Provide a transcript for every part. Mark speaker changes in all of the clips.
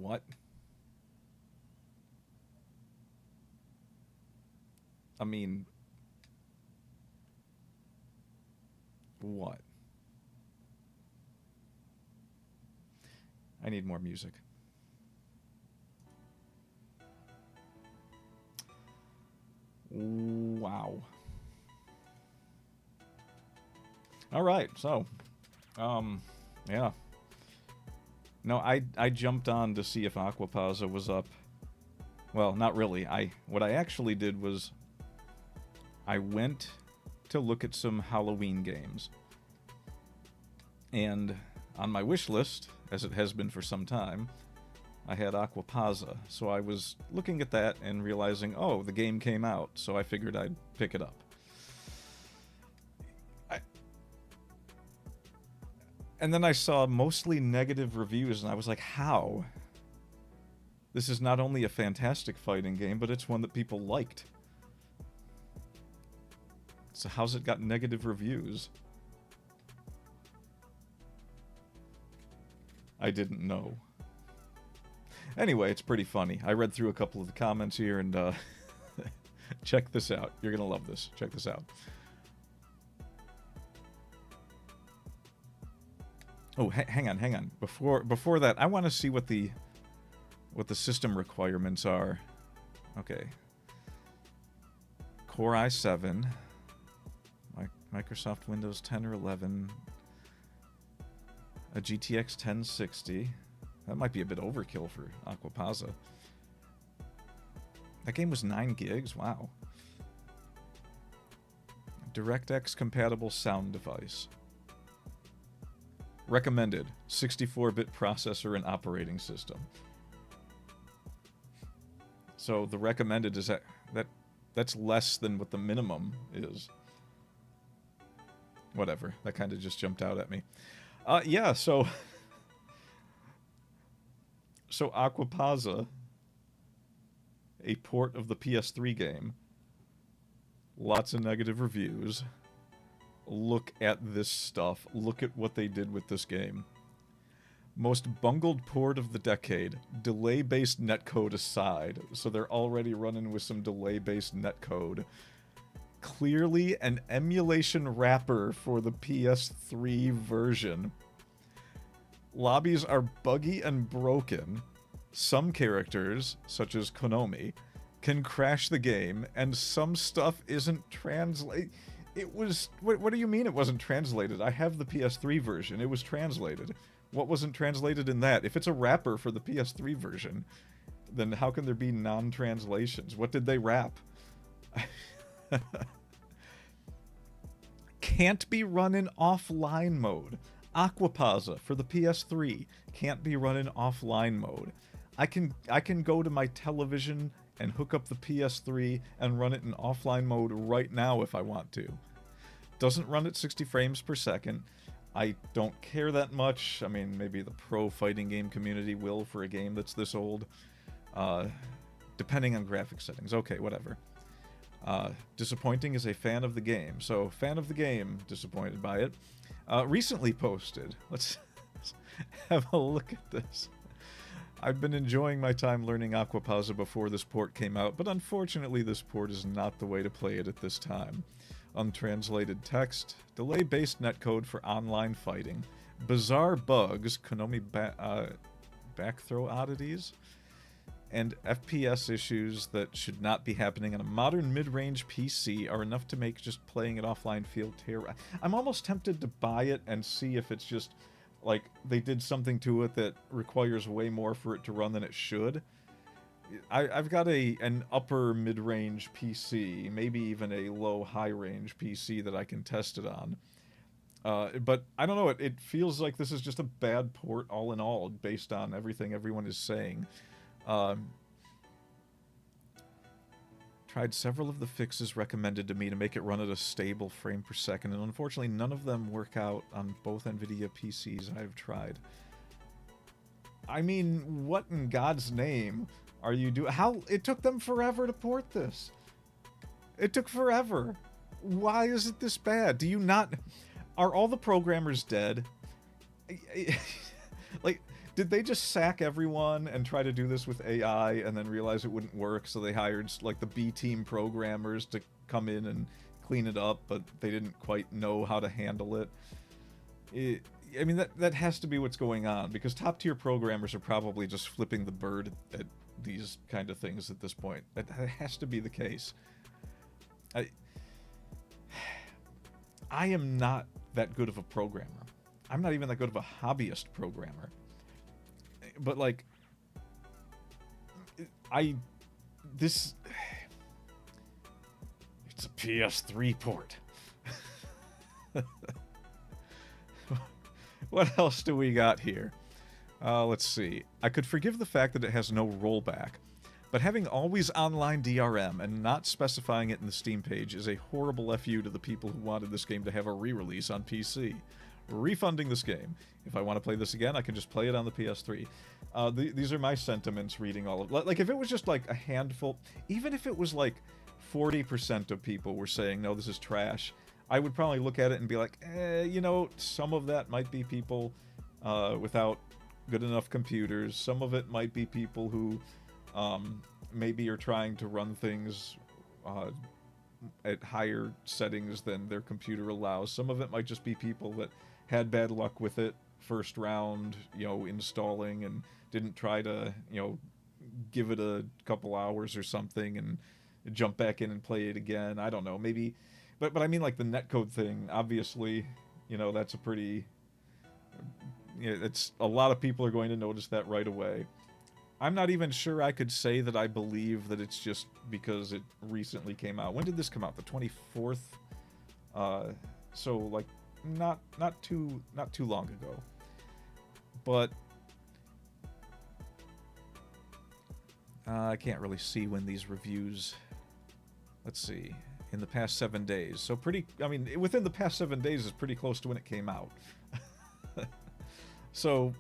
Speaker 1: What? I mean, what? I need more music. Wow. All right, so, um, yeah. No, I jumped on to see if Aquapazza was up. Well, not really. What I actually did was I went to look at some Halloween games. And on my wish list, as it has been for some time, I had Aquapazza. So I was looking at that and realizing, oh, the game came out, so I figured I'd pick it up. And then I saw mostly negative reviews, and I was like, how? This is not only a fantastic fighting game, but it's one that people liked. So how's it got negative reviews? I didn't know. Anyway, it's pretty funny. I read through a couple of the comments here, and check this out. You're gonna love this. Check this out. Oh, hang on. Before that, I want to see what the system requirements are. Okay. Core i7, Microsoft Windows 10 or 11, a GTX 1060. That might be a bit overkill for Aquapazza. That game was 9 gigs. Wow. DirectX compatible sound device. Recommended 64-bit processor and operating system. So the recommended is that's less than what the minimum is. Whatever. That kind of just jumped out at me. Yeah, so Aquapazza, a port of the PS3 game. Lots of negative reviews. Look at this stuff. Look at what they did with this game. Most bungled port of the decade. Delay-based netcode aside. So they're already running with some delay-based netcode. Clearly an emulation wrapper for the PS3 version. Lobbies are buggy and broken. Some characters, such as Konami, can crash the game, and some stuff isn't translated. It was... What do you mean it wasn't translated? I have the PS3 version. It was translated. What wasn't translated in that? If it's a wrapper for the PS3 version, then how can there be non-translations? What did they wrap? Can't be run in offline mode. Aquapazza for the PS3 can't be run in offline mode. I can go to my television and hook up the PS3 and run it in offline mode right now if I want to. Doesn't run at 60 frames per second. I don't care that much. I mean, maybe the pro fighting game community will for a game that's this old. Depending on graphic settings. Okay, whatever. Disappointing as a fan of the game. So, fan of the game, disappointed by it. Recently posted. Let's have a look at this. I've been enjoying my time learning Aquapazza before this port came out, but unfortunately this port is not the way to play it at this time. Untranslated text, delay-based netcode for online fighting, bizarre bugs, Konami backthrow oddities, and FPS issues that should not be happening on a modern mid-range PC are enough to make just playing it offline feel terrible. I'm almost tempted to buy it and see if it's just, like, they did something to it that requires way more for it to run than it should. I've got an upper mid-range PC, maybe even a low-high range PC that I can test it on. But I don't know, it feels like this is just a bad port all in all, based on everything everyone is saying. Tried several of the fixes recommended to me to make it run at a stable frame per second, and unfortunately none of them work out on both NVIDIA PCs I've tried. I mean, what in God's name are you doing? How? It took them forever to port this. It took forever. Why is it this bad? Do you not... Are all the programmers dead? Like, Did they just sack everyone and try to do this with AI and then realize it wouldn't work, so they hired like the B-team programmers to come in and clean it up, but they didn't quite know how to handle it? I mean, that has to be what's going on, because top-tier programmers are probably just flipping the bird at these kind of things at this point. That has to be the case. I am not that good of a programmer. I'm not even that good of a hobbyist programmer. But, like, it's a PS3 port. What else do we got here? Let's see. I could forgive the fact that it has no rollback, but having always online DRM and not specifying it in the Steam page is a horrible FU to the people who wanted this game to have a re-release on PC. Refunding this game. If I want to play this again, I can just play it on the PS3. These are my sentiments reading all of... Like, if it was just, like, a handful... Even if it was, like, 40% of people were saying, no, this is trash, I would probably look at it and be like, you know, some of that might be people without good enough computers. Some of it might be people who maybe are trying to run things at higher settings than their computer allows. Some of it might just be people that had bad luck with it first round, you know, installing, and didn't try to, you know, give it a couple hours or something and jump back in and play it again. I don't know, maybe... But I mean, like, the netcode thing, obviously, you know, that's a pretty... You know, it's a lot of people are going to notice that right away. I'm not even sure I could say that I believe that it's just because it recently came out. When did this come out? The 24th? So, like, not too long ago. But... I can't really see when these reviews... Let's see... In the past 7 days. So pretty, I mean, within the past 7 days is pretty close to when it came out. So,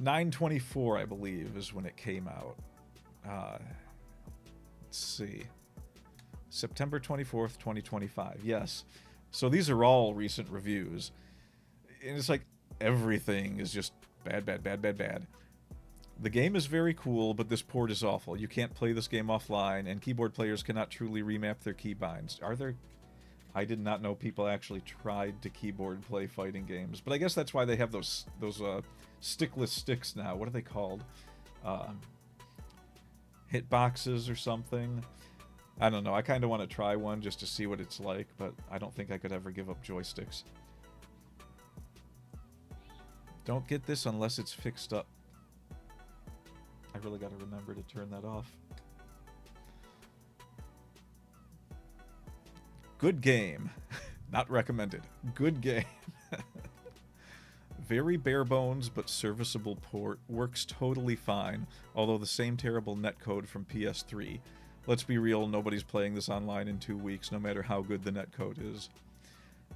Speaker 1: 9/24, I believe, is when it came out. Let's see. September 24th, 2025. Yes. So these are all recent reviews. And it's like, everything is just bad, bad, bad, bad, bad. The game is very cool, but this port is awful. You can't play this game offline, and keyboard players cannot truly remap their keybinds. Are there... I did not know people actually tried to keyboard play fighting games. But I guess that's why they have those stickless sticks now. What are they called? Hitboxes or something? I don't know. I kind of want to try one just to see what it's like, but I don't think I could ever give up joysticks. Don't get this unless it's fixed up. I really got to remember to turn that off. Good game. Not recommended. Good game. Very bare bones but serviceable port. Works totally fine, although the same terrible netcode from PS3. Let's be real, nobody's playing this online in 2 weeks, no matter how good the netcode is.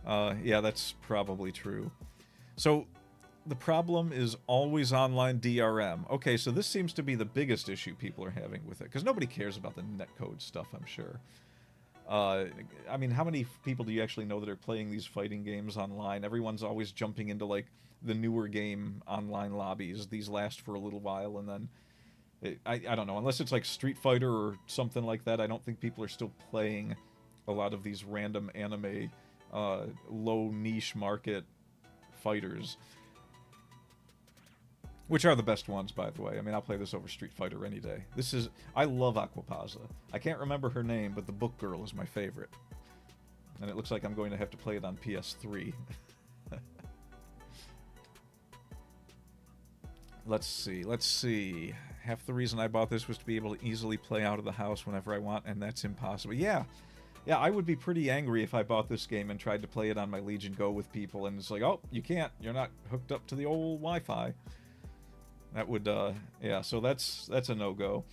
Speaker 1: Yeah, that's probably true. So... The problem is always online DRM. Okay, so this seems to be the biggest issue people are having with it, because nobody cares about the netcode stuff, I'm sure. I mean, how many people do you actually know that are playing these fighting games online? Everyone's always jumping into, like, the newer game online lobbies. These last for a little while, and then... I don't know, unless it's like Street Fighter or something like that, I don't think people are still playing a lot of these random anime, low niche market fighters. Which are the best ones, by the way. I mean, I'll play this over Street Fighter any day. This is... I love Aquapazza. I can't remember her name, but the book girl is my favorite. And it looks like I'm going to have to play it on PS3. Let's see. Half the reason I bought this was to be able to easily play out of the house whenever I want, and that's impossible. Yeah, I would be pretty angry if I bought this game and tried to play it on my Legion Go with people, and it's like, oh, you can't. You're not hooked up to the old Wi-Fi. That would, yeah, so that's a no-go.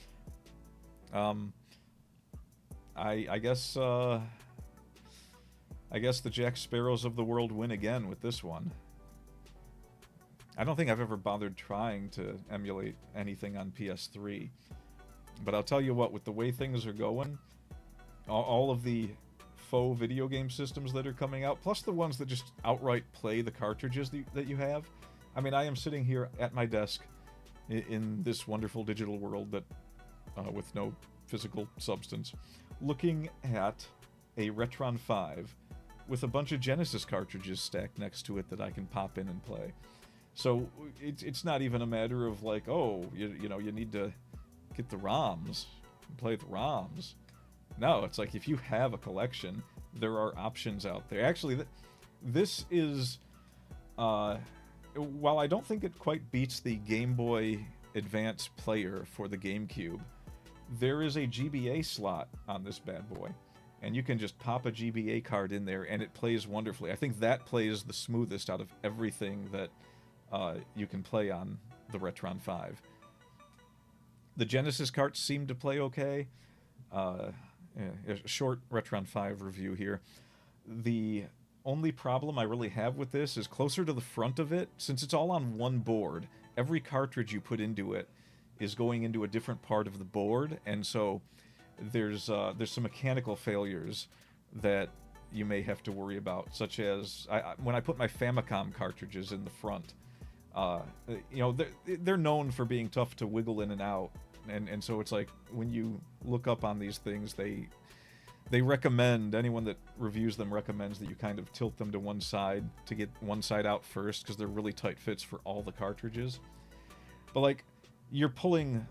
Speaker 1: I guess the Jack Sparrows of the world win again with this one. I don't think I've ever bothered trying to emulate anything on PS3. But I'll tell you what, with the way things are going, all of the faux video game systems that are coming out, plus the ones that just outright play the cartridges that you have. I mean, I am sitting here at my desk in this wonderful digital world that with no physical substance, looking at a Retron 5 with a bunch of Genesis cartridges stacked next to it that I can pop in and play. So it's not even a matter of like, oh, you know, you need to get the ROMs, play the ROMs. No, it's like if you have a collection, there are options out there. Actually, this is, while I don't think it quite beats the Game Boy Advance player for the GameCube, there is a GBA slot on this bad boy. And you can just pop a GBA card in there and it plays wonderfully. I think that plays the smoothest out of everything that you can play on the Retron 5. The Genesis carts seem to play okay. A short Retron 5 review here. The only problem I really have with this is closer to the front of it, since it's all on one board, every cartridge you put into it is going into a different part of the board, and so there's some mechanical failures that you may have to worry about, such as when I put my Famicom cartridges in the front. You know, they're known for being tough to wiggle in and out, and so it's like when you look up on these things, they recommend, anyone that reviews them recommends that you kind of tilt them to one side to get one side out first, because they're really tight fits for all the cartridges. But like, you're pulling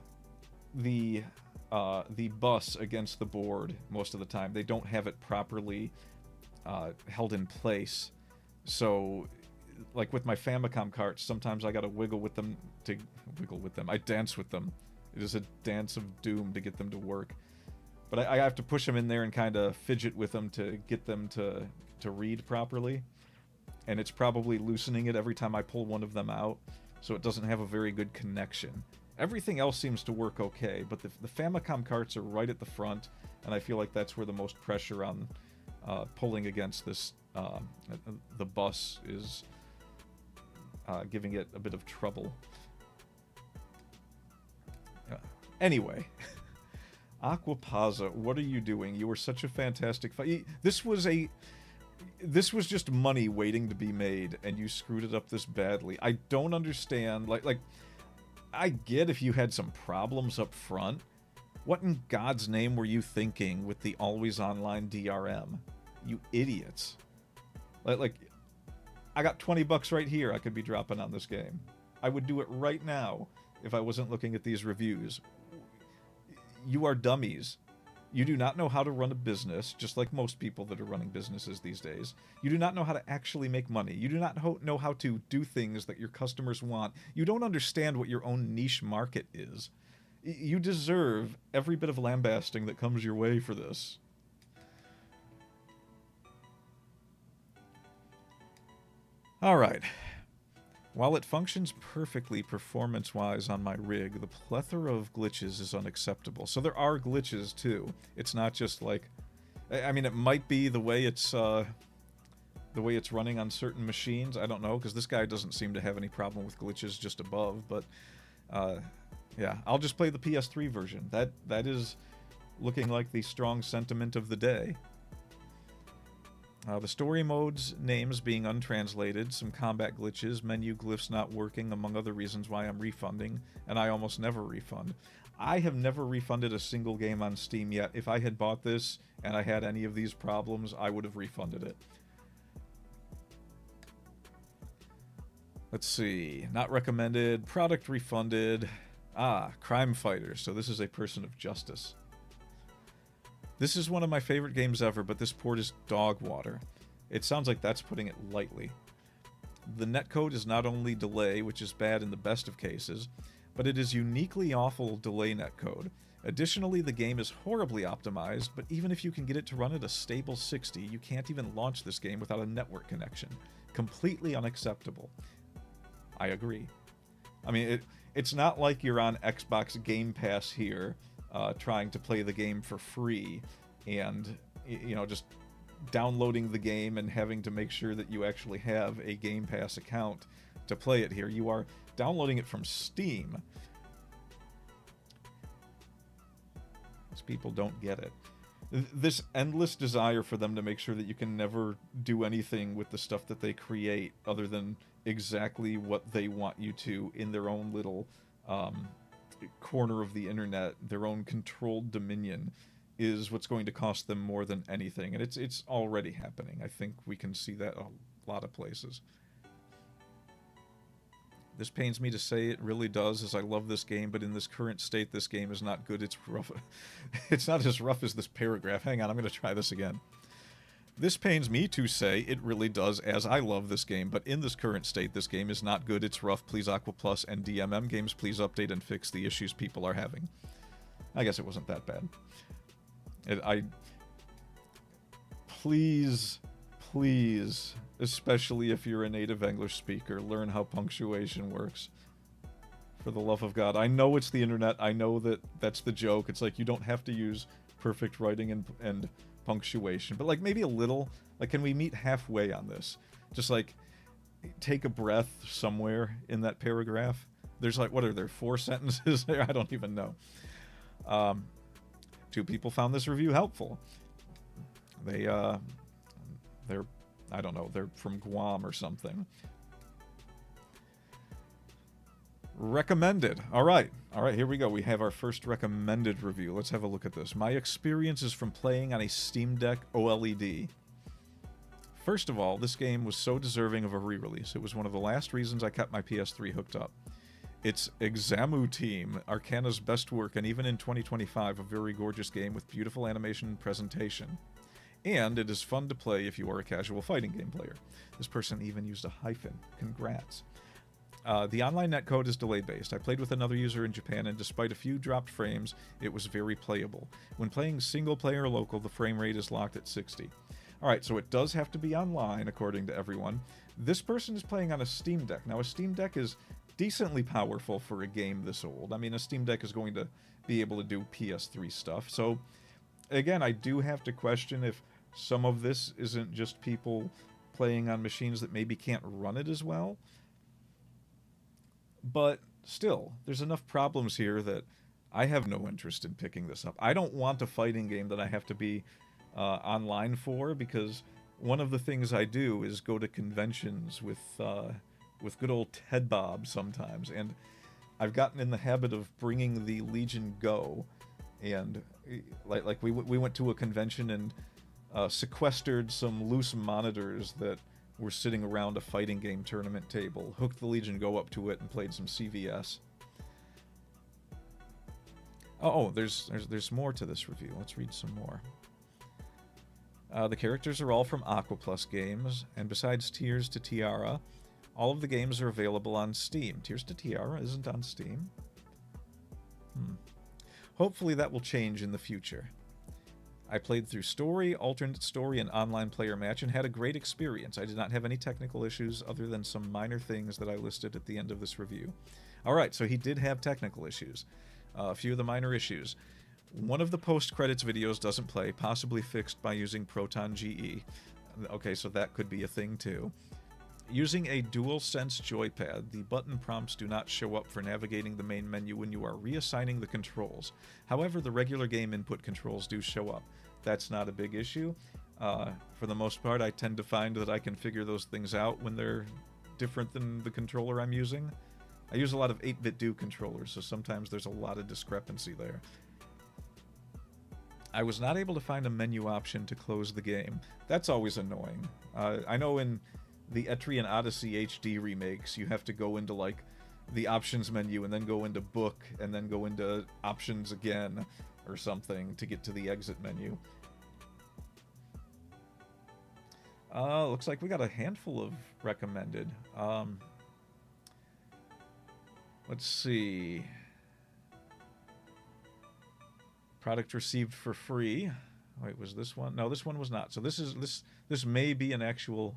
Speaker 1: the bus against the board most of the time. They don't have it properly held in place. So, like with my Famicom carts, sometimes I gotta wiggle with them. I dance with them. It is a dance of doom to get them to work. But I have to push them in there and kind of fidget with them to get them to read properly. And it's probably loosening it every time I pull one of them out, so it doesn't have a very good connection. Everything else seems to work okay, but the Famicom carts are right at the front, and I feel like that's where the most pressure on pulling against this, the bus is giving it a bit of trouble. Anyway, Aquapazza, what are you doing? You were such a fantastic This was just money waiting to be made, and you screwed it up this badly. I don't understand, like, I get if you had some problems up front. What in God's name were you thinking with the always online DRM? You idiots. Like, I got 20 bucks right here I could be dropping on this game. I would do it right now if I wasn't looking at these reviews. You are dummies. You do not know how to run a business, just like most people that are running businesses these days. You do not know how to actually make money. You do not know how to do things that your customers want. You don't understand what your own niche market is. You deserve every bit of lambasting that comes your way for this. Alright. While it functions perfectly performance-wise on my rig, the plethora of glitches is unacceptable. So there are glitches, too. It's not just like... I mean, it might be the way it's running on certain machines. I don't know, because this guy doesn't seem to have any problem with glitches just above. But, yeah, I'll just play the PS3 version. That is looking like the strong sentiment of the day. The story mode's names being untranslated, some combat glitches, menu glyphs not working, among other reasons why I'm refunding, and I almost never refund. I have never refunded a single game on Steam yet. If I had bought this and I had any of these problems, I would have refunded it. Let's see. Not recommended. Product refunded. Crime Fighters. So this is a person of justice. This is one of my favorite games ever, but this port is dog water. It sounds like that's putting it lightly. The netcode is not only delay, which is bad in the best of cases, but it is uniquely awful delay netcode. Additionally, the game is horribly optimized, but even if you can get it to run at a stable 60, you can't even launch this game without a network connection. Completely unacceptable. I agree. I mean, it's not like you're on Xbox Game Pass here, trying to play the game for free and, you know, just downloading the game and having to make sure that you actually have a Game Pass account to play it here. You are downloading it from Steam. These people don't get it. This endless desire for them to make sure that you can never do anything with the stuff that they create other than exactly what they want you to in their own little um, corner of the internet, their own controlled dominion, is what's going to cost them more than anything. And it's already happening. I think we can see that a lot of places. This pains me to say, it really does, as I love this game, but in this current state, this game is not good. It's rough. It's not as rough as this paragraph. Hang on, I'm going to try this again. This pains me to say, it really does, as I love this game, but in this current state, this game is not good. It's rough. Please, Aquapazza and DMM Games, please update and fix the issues people are having. I guess it wasn't that bad. Please, especially if you're a native English speaker, learn how punctuation works. For the love of God. I know it's the internet. I know that that's the joke. It's like you don't have to use perfect writing and punctuation. But, like, maybe a little. Like, can we meet halfway on this? Just, like, take a breath somewhere in that paragraph. There's, like, what are there, 4 sentences there? I don't even know. 2 people found this review helpful. They're, I don't know, they're from Guam or something. Recommended. All right, here we go. We have our first recommended review. Let's have a look at this. My experience is from playing on a Steam Deck OLED. First of all, this game was so deserving of a re-release. It was one of the last reasons I kept my PS3 hooked up. It's Examu Team, Arcana's best work, and even in 2025, a very gorgeous game with beautiful animation and presentation. And it is fun to play if you are a casual fighting game player. This person even used a hyphen. Congrats. The online netcode is delay-based. I played with another user in Japan, and despite a few dropped frames, it was very playable. When playing single-player local, the frame rate is locked at 60. Alright, so it does have to be online, according to everyone. This person is playing on a Steam Deck. Now, a Steam Deck is decently powerful for a game this old. I mean, a Steam Deck is going to be able to do PS3 stuff. So, again, I do have to question if some of this isn't just people playing on machines that maybe can't run it as well. But still, there's enough problems here that I have no interest in picking this up. I don't want a fighting game that I have to be online for, because one of the things I do is go to conventions with good old Ted Bob sometimes, and I've gotten in the habit of bringing the Legion Go, and like we went to a convention and sequestered some loose monitors that were sitting around a fighting game tournament table, hooked the Legion Go up to it, and played some CVS. Oh, there's more to this review. Let's read some more. The characters are all from Aquapazza Games, and besides Tears to Tiara, all of the games are available on Steam. Tears to Tiara isn't on Steam? Hopefully that will change in the future. I played through story, alternate story, and online player match, and had a great experience. I did not have any technical issues other than some minor things that I listed at the end of this review. Alright, so he did have technical issues. A few of the minor issues. One of the post-credits videos doesn't play, possibly fixed by using Proton GE. Okay, so that could be a thing too. Using a DualSense joypad, the button prompts do not show up for navigating the main menu when you are reassigning the controls. However, the regular game input controls do show up. That's not a big issue. For the most part, I tend to find that I can figure those things out when they're different than the controller I'm using. I use a lot of 8-bit do controllers, so sometimes there's a lot of discrepancy there. I was not able to find a menu option to close the game. That's always annoying. I know in the Etrian Odyssey HD remakes, you have to go into, like, the options menu and then go into book and then go into options again or something to get to the exit menu. Looks like we got a handful of recommended. Let's see. Product received for free. Wait, was this one? No, this one was not. So this may be an actual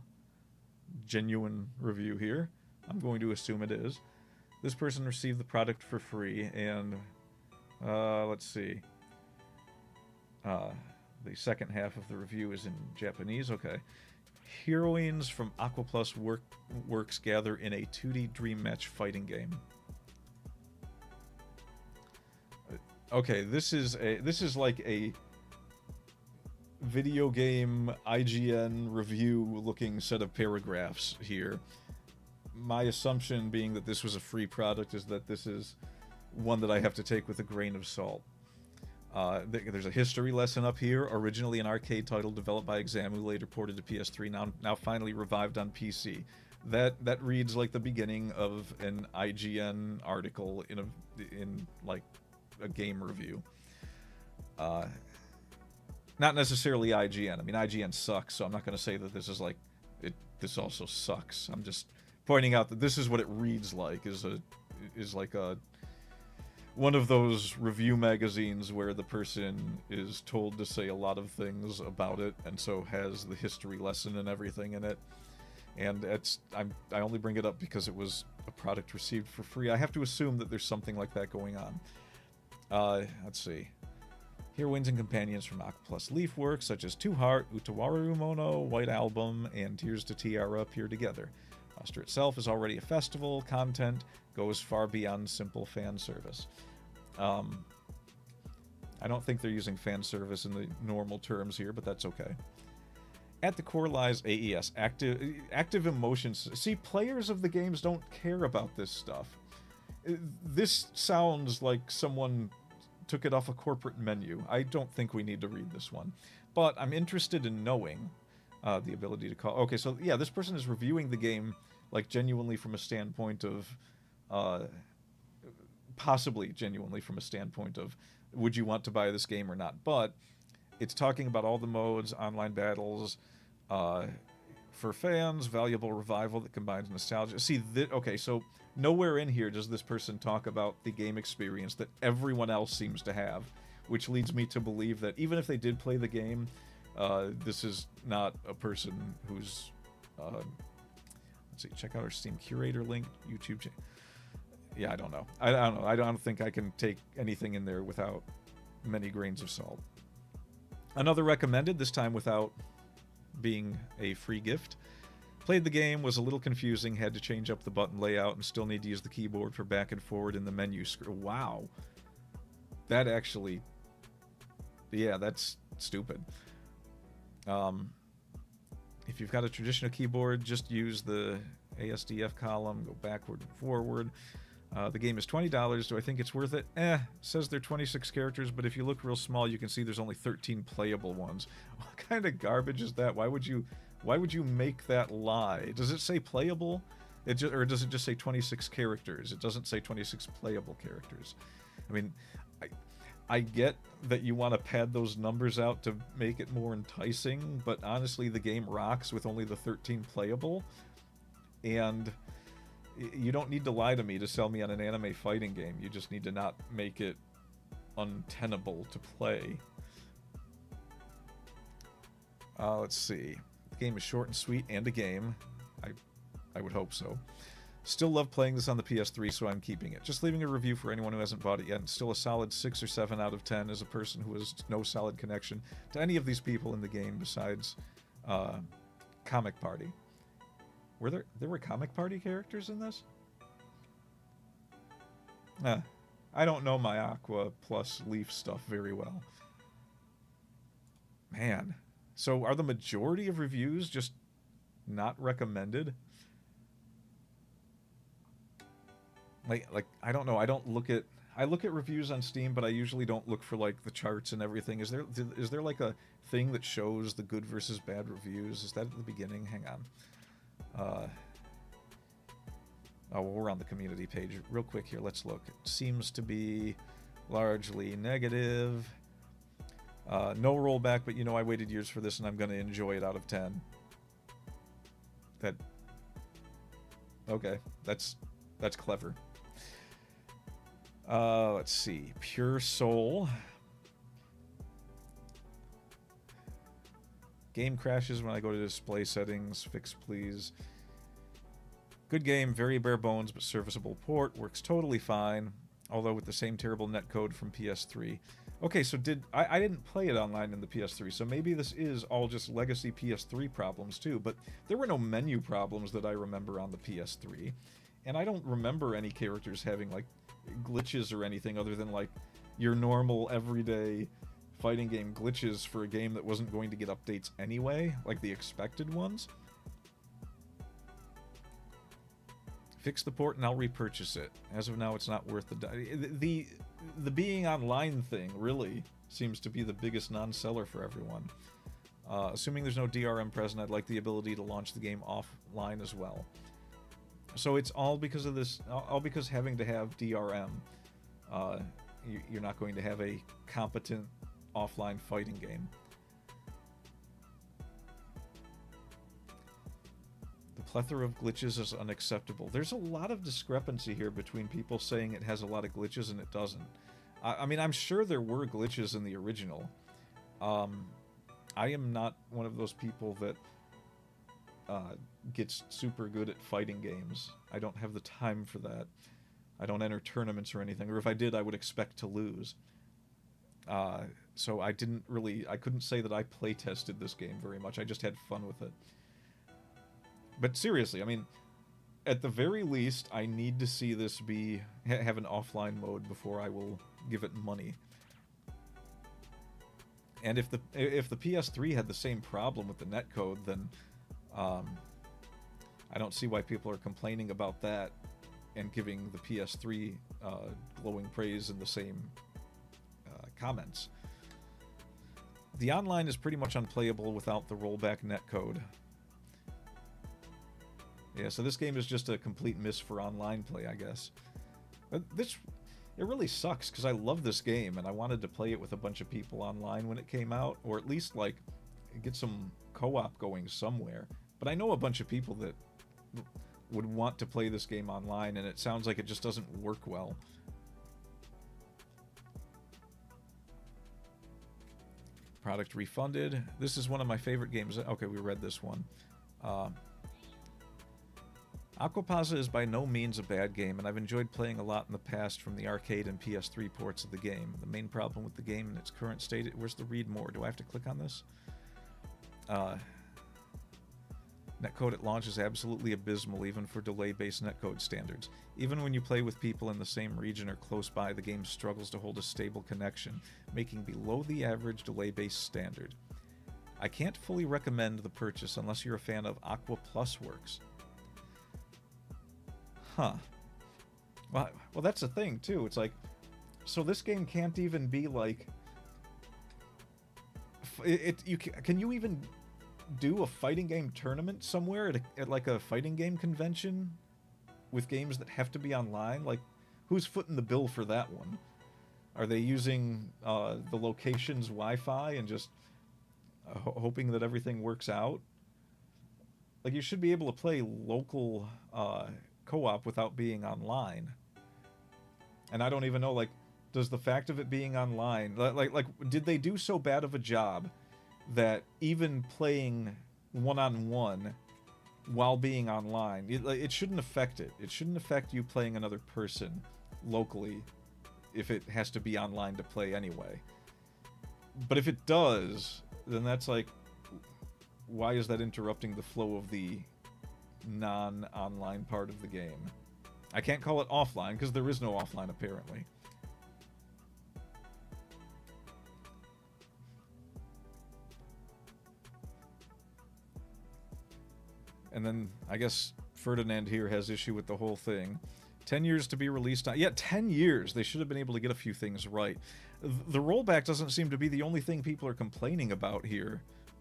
Speaker 1: genuine review here. I'm going to assume it is. This person received the product for free, and let's see. The second half of the review is in Japanese. Okay. Heroines from Aquapazza Works gather in a 2D dream match fighting game. Okay, this is like a video game IGN review looking set of paragraphs here. My assumption being that this was a free product is that this is one that I have to take with a grain of salt. There's a history lesson up here. Originally an arcade title developed by Examu, later ported to PS3, now finally revived on PC. That reads like the beginning of an IGN article in like a game review. Not necessarily IGN. I mean, IGN sucks, so I'm not going to say that this is like this also sucks. I'm just pointing out that this is what it reads like. Is like a one of those review magazines where the person is told to say a lot of things about it, and so has the history lesson and everything in it. And I only bring it up because it was a product received for free. I have to assume that there's something like that going on. Let's see. Here, wins and companions from Aquapazza Leaf works such as Two Heart, Utawaru Mono, White Album, and Tears to Tiara appear together. Roster itself is already a festival. Content goes far beyond simple fan service. I don't think they're using fan service in the normal terms here, but that's okay. At the core lies AES, active emotions. See, players of the games don't care about this stuff. This sounds like someone took it off a corporate menu. I don't think we need to read this one. But I'm interested in knowing the ability to call... Okay, so yeah, this person is reviewing the game like genuinely from a standpoint of... possibly genuinely from a standpoint of would you want to buy this game or not. But it's talking about all the modes, online battles, for fans, valuable revival that combines nostalgia. See, okay, so nowhere in here does this person talk about the game experience that everyone else seems to have, which leads me to believe that even if they did play the game, this is not a person who's... let's see, check out our Steam Curator link, YouTube channel. Yeah, I don't know. I don't know. I don't think I can take anything in there without many grains of salt. Another recommended, this time without being a free gift. Played the game, was a little confusing, had to change up the button layout, and still need to use the keyboard for back and forward in the menu screen. Wow. That actually... Yeah, that's stupid. If you've got a traditional keyboard, just use the ASDF column, go backward and forward. The game is $20. Do I think it's worth it? Says they're 26 characters, but if you look real small, you can see there's only 13 playable ones. What kind of garbage is that? Why would you make that lie? Does it say playable? Or does it just say 26 characters? It doesn't say 26 playable characters. I mean, I get that you want to pad those numbers out to make it more enticing, but honestly, the game rocks with only the 13 playable, and you don't need to lie to me to sell me on an anime fighting game. You just need to not make it untenable to play. Let's see. The game is short and sweet and a game. I would hope so. Still love playing this on the PS3, so I'm keeping it. Just leaving a review for anyone who hasn't bought it yet, and still a solid 6 or 7 out of 10 as a person who has no solid connection to any of these people in the game besides Comic Party. There were Comic Party characters in this? I don't know my Aqua plus Leaf stuff very well. Man. So are the majority of reviews just not recommended? Like I don't know. I look at reviews on Steam, but I usually don't look for like the charts and everything. Is there like a thing that shows the good versus bad reviews? Is that at the beginning? Hang on. Oh, well, we're on the community page. Real quick here, let's look. It seems to be largely negative. No rollback, but you know I waited years for this and I'm going to enjoy it out of 10. Okay, that's clever. Let's see. Pure Soul. Game crashes when I go to display settings. Fix, please. Good game, very bare bones, but serviceable port. Works totally fine, although with the same terrible netcode from PS3. Okay, so I didn't play it online in the PS3, so maybe this is all just legacy PS3 problems too, but there were no menu problems that I remember on the PS3, and I don't remember any characters having, like, glitches or anything other than, like, your normal, everyday fighting game glitches for a game that wasn't going to get updates anyway, like the expected ones. Fix the port and I'll repurchase it. As of now, it's not worth the being online thing really seems to be the biggest non-seller for everyone. Assuming there's no DRM present, I'd like the ability to launch the game offline as well. So it's all because of this, all because having to have DRM, you're not going to have a competent offline fighting game. The plethora of glitches is unacceptable. There's a lot of discrepancy here between people saying it has a lot of glitches and it doesn't. I mean, I'm sure there were glitches in the original. I am not one of those people that gets super good at fighting games. I don't have the time for that. I don't enter tournaments or anything, or if I did, I would expect to lose. So I couldn't say that I play tested this game very much. I just had fun with it. But seriously, I mean, at the very least, I need to see this have an offline mode before I will give it money. And if the PS3 had the same problem with the netcode, then I don't see why people are complaining about that and giving the PS3 glowing praise in the same comments. The online is pretty much unplayable without the rollback netcode. Yeah, so this game is just a complete miss for online play, I guess. It really sucks, because I love this game, and I wanted to play it with a bunch of people online when it came out, or at least, like, get some co-op going somewhere. But I know a bunch of people that would want to play this game online, and it sounds like it just doesn't work well. Product refunded. This is one of my favorite games. Okay, we read this one. Aquapazza is by no means a bad game, and I've enjoyed playing a lot in the past from the arcade and PS3 ports of the game. The main problem with the game in its current state... Where's the read more? Do I have to click on this? Netcode at launch is absolutely abysmal, even for delay-based netcode standards. Even when you play with people in the same region or close by, the game struggles to hold a stable connection, making below the average delay-based standard. I can't fully recommend the purchase unless you're a fan of Aqua Plus Works. Huh. Well, that's the thing, too. It's like, so this game can't even be like... Can you even do a fighting game tournament somewhere at like a fighting game convention with games that have to be online? Like, who's footing the bill for that one? Are they using the location's Wi-Fi and just hoping that everything works out? Like, you should be able to play local co-op without being online. And I don't even know, like, does the fact of it being online, like did they do so bad of a job that even playing one-on-one while being online, it shouldn't affect it. It shouldn't affect you playing another person locally if it has to be online to play anyway. But if it does, then that's like, why is that interrupting the flow of the non-online part of the game? I can't call it offline because there is no offline apparently. And then I guess Ferdinand here has issue with the whole thing. 10 years to be released on... Yeah, 10 years! They should have been able to get a few things right. The rollback doesn't seem to be the only thing people are complaining about here,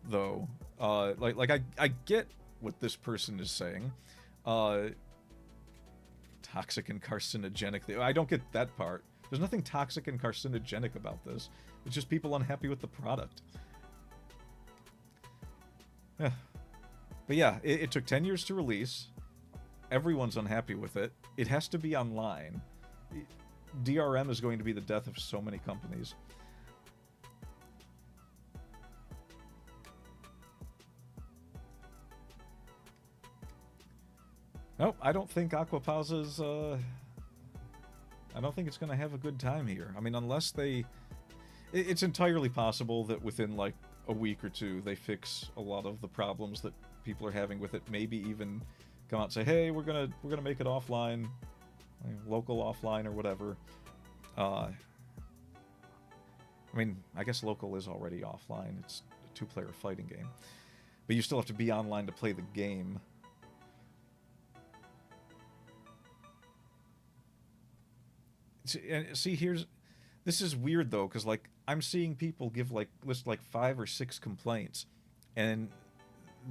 Speaker 1: though. I get what this person is saying. Toxic and carcinogenic. I don't get that part. There's nothing toxic and carcinogenic about this. It's just people unhappy with the product. Yeah. But yeah, it took 10 years to release. Everyone's unhappy with it. It has to be online. DRM is going to be the death of so many companies. Nope, I don't think Aquapazza's, I don't think it's going to have a good time here. I mean, unless they... It's entirely possible that within, like, a week or two, they fix a lot of the problems that people are having with it. Maybe even come out and say, hey, we're gonna make it offline, local offline or whatever. I mean, I guess local is already offline. It's a two-player fighting game. But you still have to be online to play the game. See, this is weird though, because like I'm seeing people list like 5 or 6 complaints, and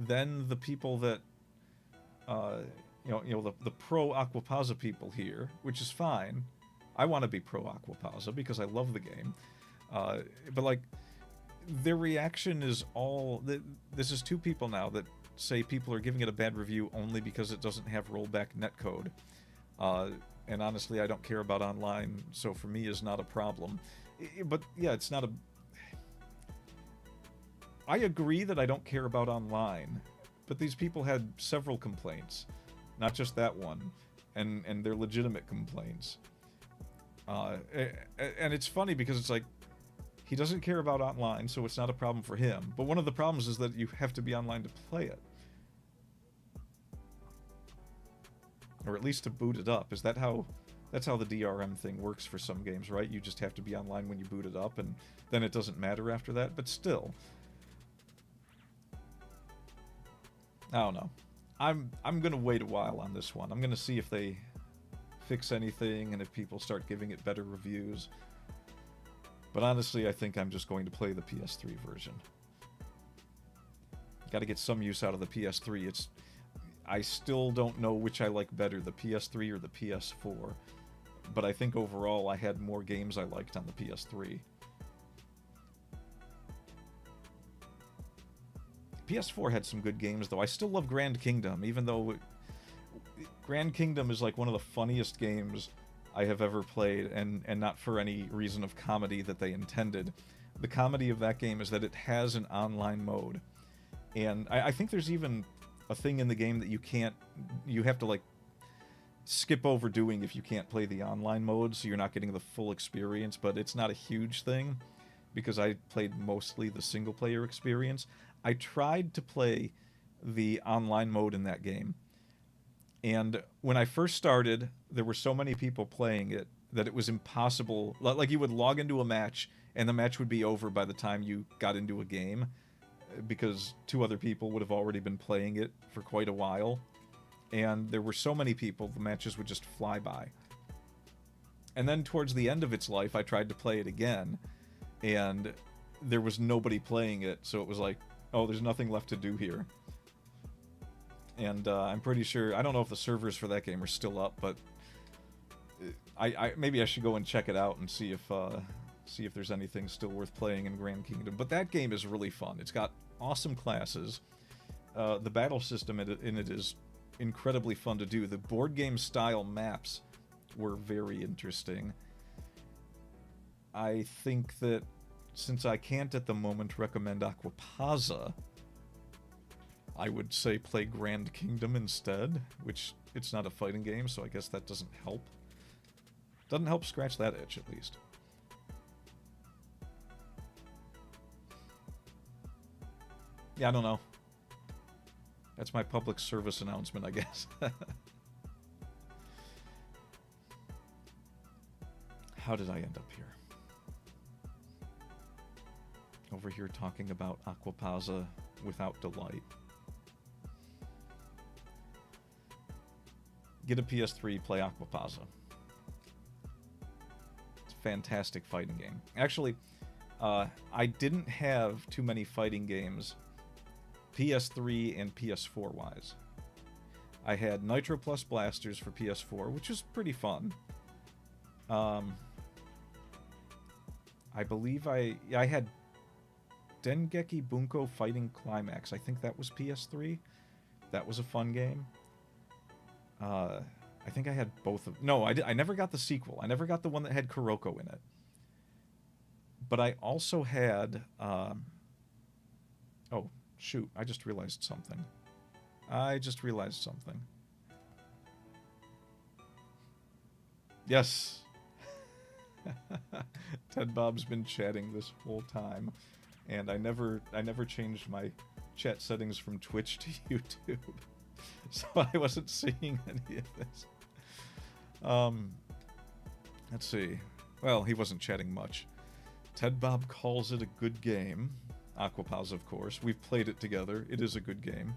Speaker 1: then the people that uh, the pro Aquapazza people here, which is fine. I want to be pro Aquapazza because I love the game, uh, but like their reaction is all this is 2 people now that say people are giving it a bad review only because it doesn't have rollback netcode. And honestly, I don't care about online, so for me is not a problem. But yeah, it's not a... I agree that I don't care about online, but these people had several complaints, not just that one, and they're legitimate complaints. And it's funny because it's like, he doesn't care about online, so it's not a problem for him. But one of the problems is that you have to be online to play it. Or at least to boot it up. Is that how... That's how the DRM thing works for some games, right? You just have to be online when you boot it up, and then it doesn't matter after that. But still... I don't know. I'm gonna wait a while on this one. I'm gonna see if they fix anything and if people start giving it better reviews. But honestly, I think I'm just going to play the PS3 version. Got to get some use out of the PS3. I still don't know which I like better, the PS3 or the PS4. But I think overall I had more games I liked on the PS3. PS4 had some good games, though. I still love Grand Kingdom, even though Grand Kingdom is like one of the funniest games I have ever played, and not for any reason of comedy that they intended. The comedy of that game is that it has an online mode. And I think there's even a thing in the game that you have to like skip over doing if you can't play the online mode, so you're not getting the full experience, but it's not a huge thing because I played mostly the single player experience. I tried to play the online mode in that game, and when I first started, there were so many people playing it that it was impossible. Like, you would log into a match, and the match would be over by the time you got into a game, because 2 other people would have already been playing it for quite a while. And there were so many people, the matches would just fly by. And then towards the end of its life, I tried to play it again, and there was nobody playing it, so it was like, oh, there's nothing left to do here. And I'm pretty sure, I don't know if the servers for that game are still up, but maybe I should go and check it out and see if there's anything still worth playing in Grand Kingdom. But that game is really fun. It's got awesome classes. The battle system in it is incredibly fun to do. The board game style maps were very interesting. I think that since I can't at the moment recommend Aquapazza, I would say play Grand Kingdom instead, which it's not a fighting game, so I guess that doesn't help. Doesn't help scratch that itch, at least. Yeah, I don't know. That's my public service announcement, I guess. How did I end up here? Over here talking about Aquapazza without delight. Get a PS3, play Aquapazza. It's a fantastic fighting game. Actually, I didn't have too many fighting games PS3 and PS4 wise. I had Nitro Plus Blasters for PS4, which was pretty fun. I believe I had Dengeki Bunko Fighting Climax. I think that was PS3. That was a fun game. I think I had both of... No, I never got the sequel. I never got the one that had Kuroko in it. But I also had... Oh, shoot. I just realized something. Yes. Ted Bob's been chatting this whole time. And I never changed my chat settings from Twitch to YouTube. So I wasn't seeing any of this. Let's see. Well, he wasn't chatting much. Ted Bob calls it a good game. Aquapazza, of course. We've played it together. It is a good game.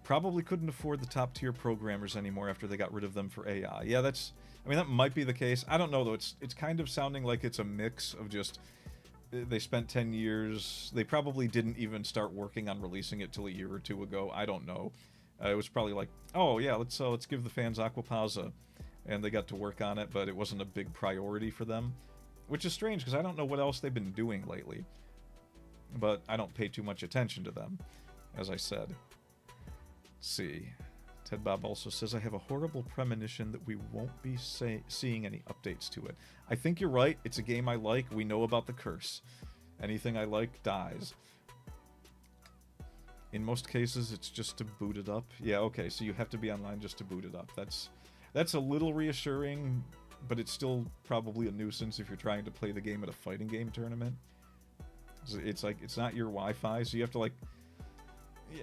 Speaker 1: Probably couldn't afford the top-tier programmers anymore after they got rid of them for AI. Yeah, I mean, that might be the case. I don't know, though. It's kind of sounding like it's a mix of just... They spent 10 years... They probably didn't even start working on releasing it till a year or two ago. I don't know. It was probably like, oh, yeah, let's give the fans Aquapazza. And they got to work on it, but it wasn't a big priority for them. Which is strange, because I don't know what else they've been doing lately. But I don't pay too much attention to them, as I said. Let's see... Ted Bob also says, I have a horrible premonition that we won't be seeing any updates to it. I think you're right. It's a game I like. We know about the curse. Anything I like dies. In most cases, it's just to boot it up. Yeah, okay, so you have to be online just to boot it up. That's a little reassuring, but it's still probably a nuisance if you're trying to play the game at a fighting game tournament. It's like, it's not your Wi-Fi, so you have to, like...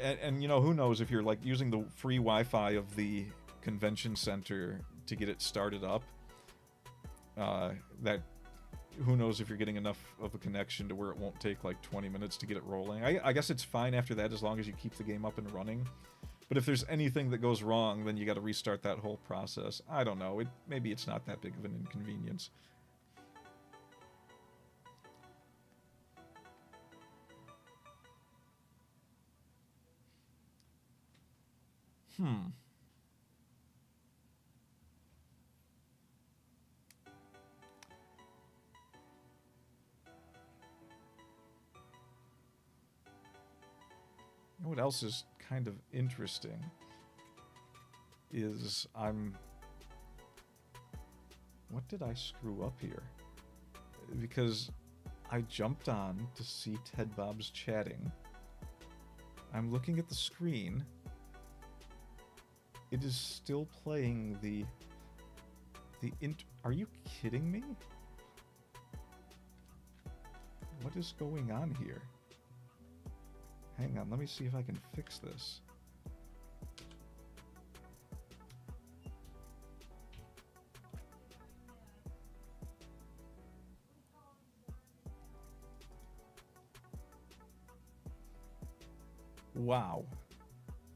Speaker 1: And you know, who knows if you're like using the free Wi-Fi of the convention center to get it started up. Who knows if you're getting enough of a connection to where it won't take like 20 minutes to get it rolling. I guess it's fine after that as long as you keep the game up and running. But if there's anything that goes wrong, then you got to restart that whole process. I don't know. Maybe it's not that big of an inconvenience. You know what else is kind of interesting is what did I screw up here? Because I jumped on to see Ted Bob's chatting. I'm looking at the screen. It is still playing Are you kidding me? What is going on here? Hang on, let me see if I can fix this. Wow.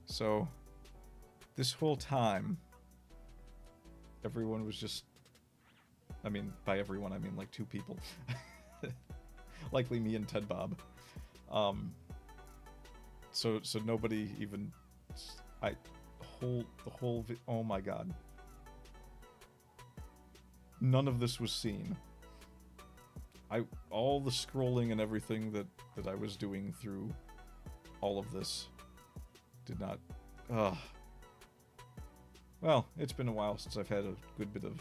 Speaker 1: So, this whole time, everyone was just... I mean, by everyone, I mean like 2 people. Likely me and Ted Bob. So nobody even... oh my god. None of this was seen. All the scrolling and everything that I was doing through all of this did not... Well, it's been a while since I've had a good bit of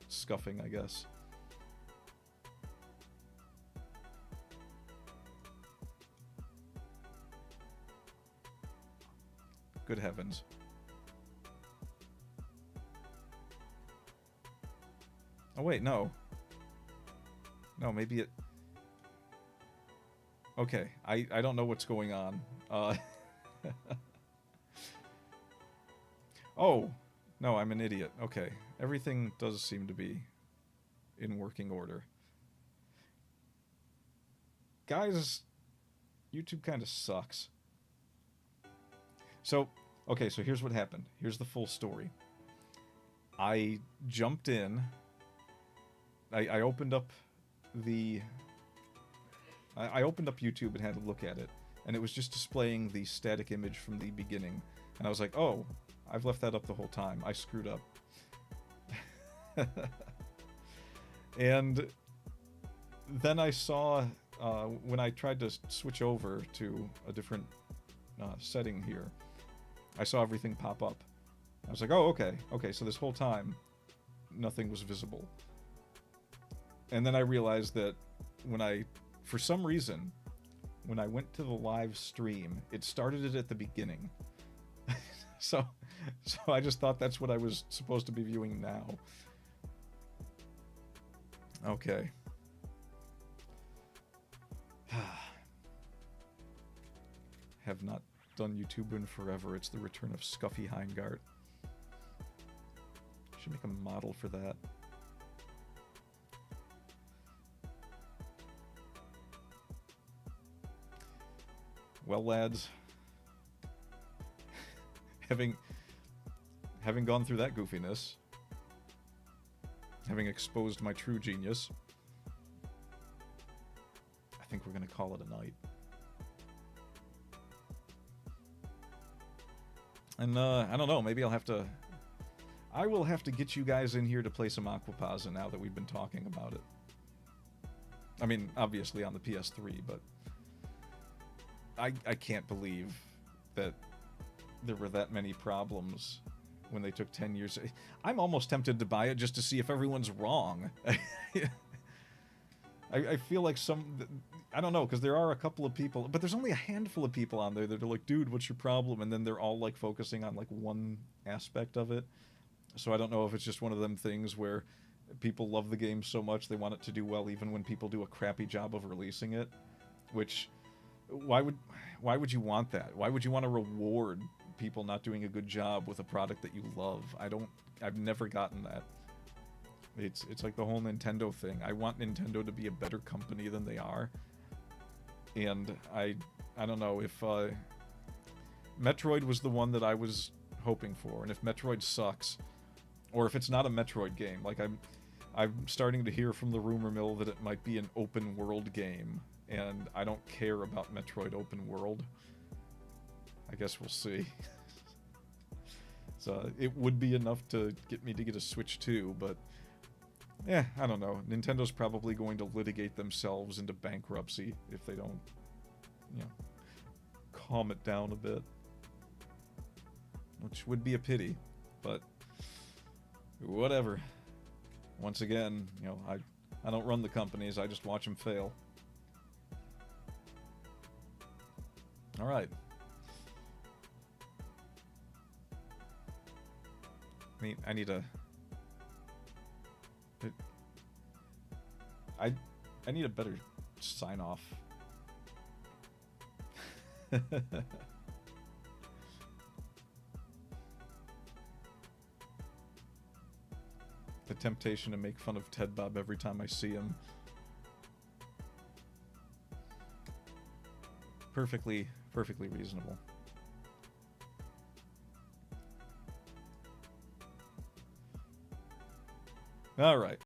Speaker 1: scuffing, I guess. Good heavens. Oh wait, no. No, maybe it... Okay, I don't know what's going on. Oh, no, I'm an idiot. Okay, everything does seem to be in working order. Guys, YouTube kind of sucks. So, okay, so here's what happened. Here's the full story. I jumped in. I opened up I opened up YouTube and had a look at it, and it was just displaying the static image from the beginning. And I was like, oh, I've left that up the whole time. I screwed up. And then I saw, when I tried to switch over to a different setting here, I saw everything pop up. I was like, oh, okay, so this whole time, nothing was visible. And then I realized that for some reason, when I went to the live stream, it started it at the beginning. So I just thought that's what I was supposed to be viewing now. Okay. Have not done YouTube in forever. It's the return of Scuffy Heingart. Should make a model for that. Well, lads, having gone through that goofiness, having exposed my true genius, I think we're going to call it a night. And, I don't know, maybe I will have to get you guys in here to play some Aquapazza now that we've been talking about it. I mean, obviously on the PS3, but I can't believe that there were that many problems when they took 10 years. I'm almost tempted to buy it just to see if everyone's wrong. I feel like I don't know, because there are a couple of people, but there's only a handful of people on there that are like, dude, what's your problem? And then they're all like focusing on like one aspect of it. So I don't know if it's just one of them things where people love the game so much they want it to do well even when people do a crappy job of releasing it. Which, why would you want that? Why would you want to reward people not doing a good job with a product that you love? I've never gotten that. It's like the whole Nintendo thing. I want Nintendo to be a better company than they are. And I don't know if Metroid was the one that I was hoping for, and if Metroid sucks, or if it's not a Metroid game, like I'm starting to hear from the rumor mill that it might be an open world game, and I don't care about Metroid open world. I guess we'll see. So it would be enough to get me to get a Switch 2, but yeah, I don't know. Nintendo's probably going to litigate themselves into bankruptcy if they don't, calm it down a bit. Which would be a pity, but whatever. Once again, I don't run the companies, I just watch them fail. Alright. I need a... I need a better sign-off. The temptation to make fun of Ted Bob every time I see him. Perfectly reasonable. Alright.